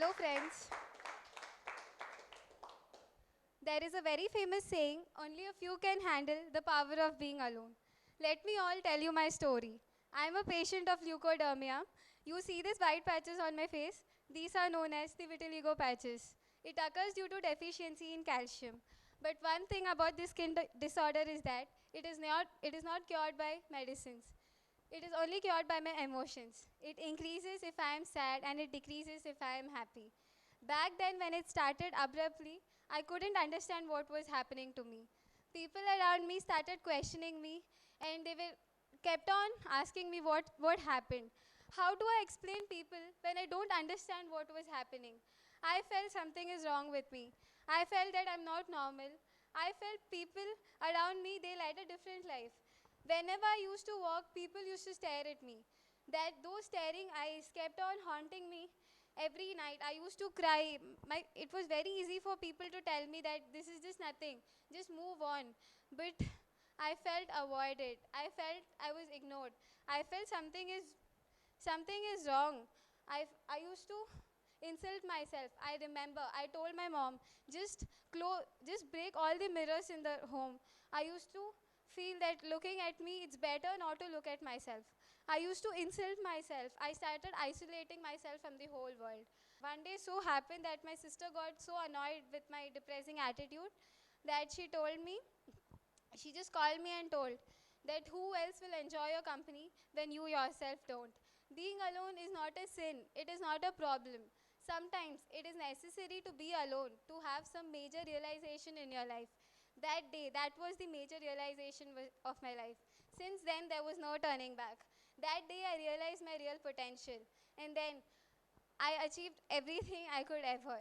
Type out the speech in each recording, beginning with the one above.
Hello, friends. There is a very famous saying, only a few can handle the power of being alone. Let me all tell you my story. I am a patient of leukodermia. You see these white patches on my face? These are known as the vitiligo patches. It occurs due to deficiency in calcium. But one thing about this skin disorder is that it is not cured by medicines. It is only cured by my emotions. It increases if I am sad and it decreases if I am happy. Back then, when it started abruptly, I couldn't understand what was happening to me. People around me started questioning me and they were kept on asking me what happened. How do I explain people when I don't understand what was happening? I felt something is wrong with me. I felt that I'm not normal. I felt people around me, they led a different life. Whenever I used to walk, people used to stare at me. Those staring eyes kept on haunting me every night. I used to cry. It was very easy for people to tell me that this is just nothing, just move on. But I felt avoided. I felt I was ignored. I felt something is wrong. I used to insult myself. I remember I told my mom, just break all the mirrors in the home. I used to feel that looking at me, it's better not to look at myself. I used to insult myself. I started isolating myself from the whole world. One day so happened that my sister got so annoyed with my depressing attitude that she just called me and told that who else will enjoy your company when you yourself don't. Being alone is not a sin, it is not a problem. Sometimes it is necessary to be alone to have some major realization in your life. That day, that was the major realization of my life. Since then, there was no turning back. That day, I realized my real potential. And then I achieved everything I could ever.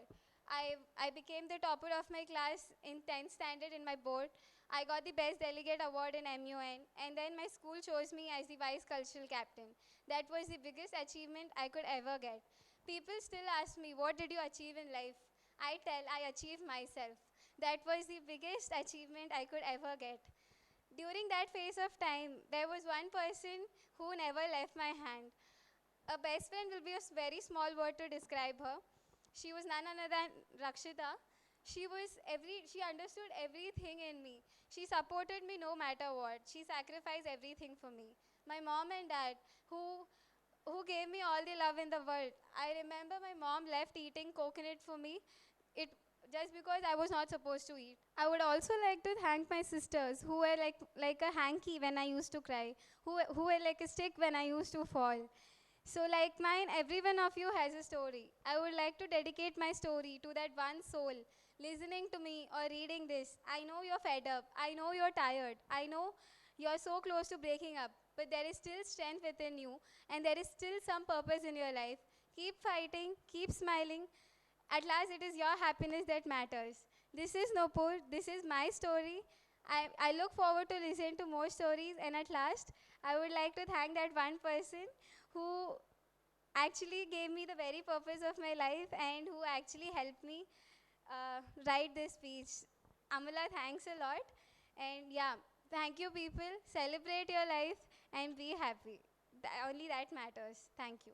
I became the topper of my class in 10th standard in my board. I got the best delegate award in MUN, and then my school chose me as the vice cultural captain. That was the biggest achievement I could ever get. People still ask me, what did you achieve in life? I tell, I achieved myself. That was the biggest achievement I could ever get. During that phase of time, there was one person who never left my hand. A best friend will be a very small word to describe her. She was none other than Rakshita. She understood everything in me. She supported me no matter what. She sacrificed everything for me. My mom and dad, who gave me all the love in the world. I remember my mom left eating coconut for me. It just because I was not supposed to eat. I would also like to thank my sisters who were like a hanky when I used to cry, who were like a stick when I used to fall. So, like mine, every one of you has a story. I would like to dedicate my story to that one soul listening to me or reading this. I know you're fed up. I know you're tired. I know you're so close to breaking up. But there is still strength within you, and there is still some purpose in your life. Keep fighting, keep smiling. At last, it is your happiness that matters. This is Nopur. This is my story. I look forward to listening to more stories. And at last, I would like to thank that one person who actually gave me the very purpose of my life and who actually helped me write this speech. Amala, thanks a lot. And yeah, thank you, people. Celebrate your life and be happy. Only that matters. Thank you.